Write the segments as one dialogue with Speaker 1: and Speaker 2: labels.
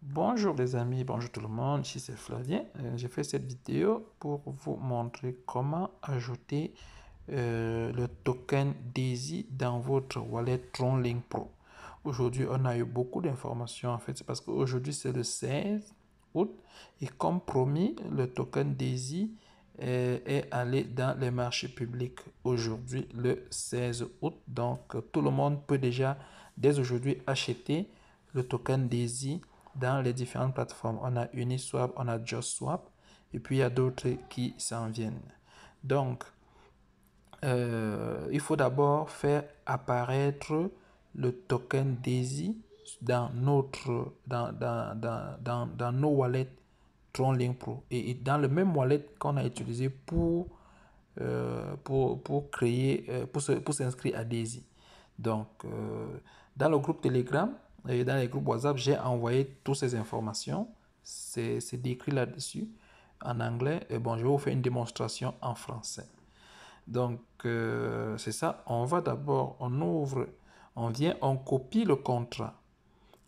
Speaker 1: Bonjour les amis, bonjour tout le monde, ici c'est Flavien. J'ai fait cette vidéo pour vous montrer comment ajouter le token Daisy dans votre wallet TronLink Pro. Aujourd'hui, on a eu beaucoup d'informations en fait, c'est parce qu'aujourd'hui c'est le 16 août et comme promis, le token Daisy est allé dans les marchés publics aujourd'hui le 16 août. Donc tout le monde peut déjà dès aujourd'hui acheter le token Daisy dans les différentes plateformes. On a Uniswap, on a JustSwap, et puis il y a d'autres qui s'en viennent. Donc, il faut d'abord faire apparaître le token Daisy dans nos wallets TronLink Pro et dans le même wallet qu'on a utilisé pour créer, pour s'inscrire à Daisy. Donc, dans le groupe Telegram et dans les groupes WhatsApp, j'ai envoyé toutes ces informations. C'est décrit là-dessus en anglais. Et bon, je vais vous faire une démonstration en français. Donc, c'est ça. On va d'abord, on ouvre, on vient, on copie le contrat.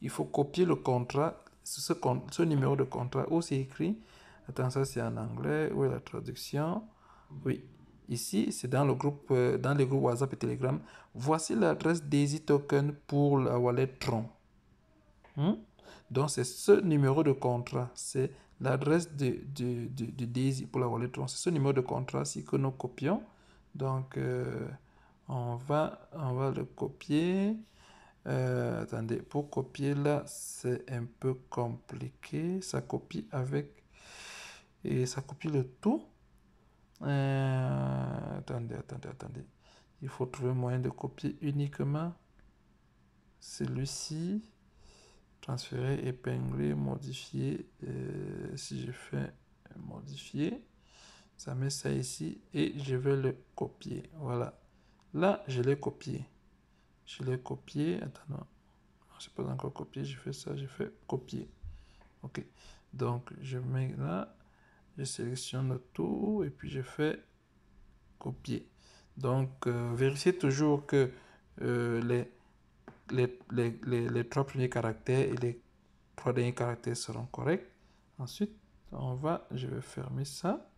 Speaker 1: Il faut copier le contrat, ce numéro de contrat où c'est écrit. Attends, ça c'est en anglais. Où est la traduction? Oui. Ici, c'est dans le groupe, dans les groupes WhatsApp et Telegram. Voici l'adresse Daisy Token pour la wallet Tron. Donc, c'est ce numéro de contrat. C'est l'adresse de Daisy pour la wallet Tron. C'est ce numéro de contrat-ci que nous copions. Donc, on va le copier. Attendez, pour copier là, c'est un peu compliqué. Ça copie avec... Et ça copie le tout. Attendez. Il faut trouver un moyen de copier uniquement celui-ci. Transférer, épingler, modifier. Si je fais modifier, ça met ça ici et je vais le copier. Voilà. Là, je l'ai copié. Attends, non. Je n'ai pas encore copié. Je fais ça, je fais copier. Ok. Donc, je mets là. Je sélectionne tout et puis je fais copier. Donc, vérifiez toujours que les 3 premiers caractères et les 3 derniers caractères seront corrects. Ensuite, je vais fermer ça.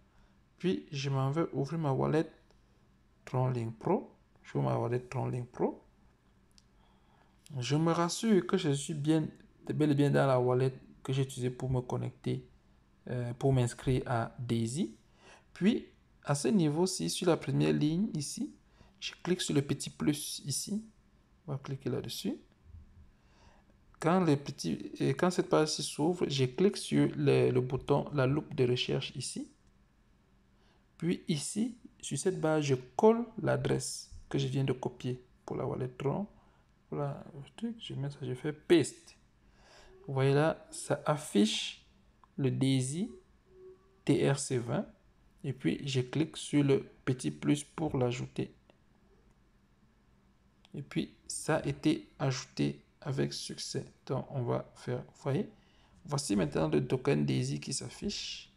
Speaker 1: Puis, je m'en vais ouvrir ma wallet TronLink Pro. Je ouvre ma wallet TronLink Pro. Je me rassure que je suis bel et bien dans la wallet que j'ai utilisée pour me connecter, pour m'inscrire à Daisy. Puis, à ce niveau-ci, sur la première ligne ici, je clique sur le petit plus ici. On va cliquer là-dessus. Quand cette page-ci s'ouvre, je clique sur le bouton, la loupe de recherche ici. Puis ici, sur cette barre, je colle l'adresse que je viens de copier pour la wallet Tron. Voilà, je mets ça, je fais paste. Vous voyez là, ça affiche le Daisy TRC20. Et puis, je clique sur le petit plus pour l'ajouter. Et puis, ça a été ajouté avec succès. Donc, on va faire, vous voyez, voici maintenant le token Daisy qui s'affiche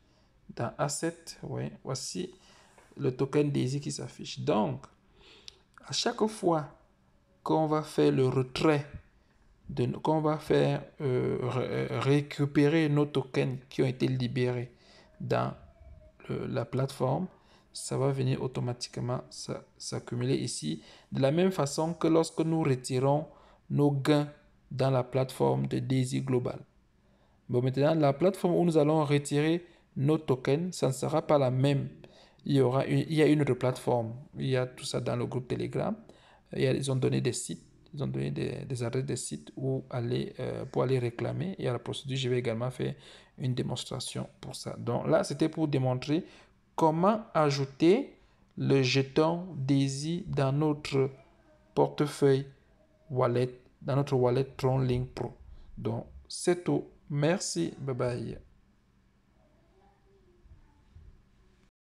Speaker 1: dans Asset. Ouais, voici le token Daisy qui s'affiche. Donc, à chaque fois qu'on va faire le retrait, qu'on va faire récupérer nos tokens qui ont été libérés dans la plateforme, ça va venir automatiquement s'accumuler ici. De la même façon que lorsque nous retirons nos gains dans la plateforme de Daisy Global. Bon, maintenant, la plateforme où nous allons retirer nos tokens, ça ne sera pas la même. Il y a une autre plateforme. Il y a tout ça dans le groupe Telegram. Ils ont donné des sites. Ils ont donné des adresses de sites où aller, pour aller réclamer. Et à la procédure, je vais également faire une démonstration pour ça. Donc là, c'était pour démontrer comment ajouter le jeton Daisy dans notre portefeuille wallet, dans notre wallet TronLink Pro. Donc, c'est tout. Merci. Bye bye.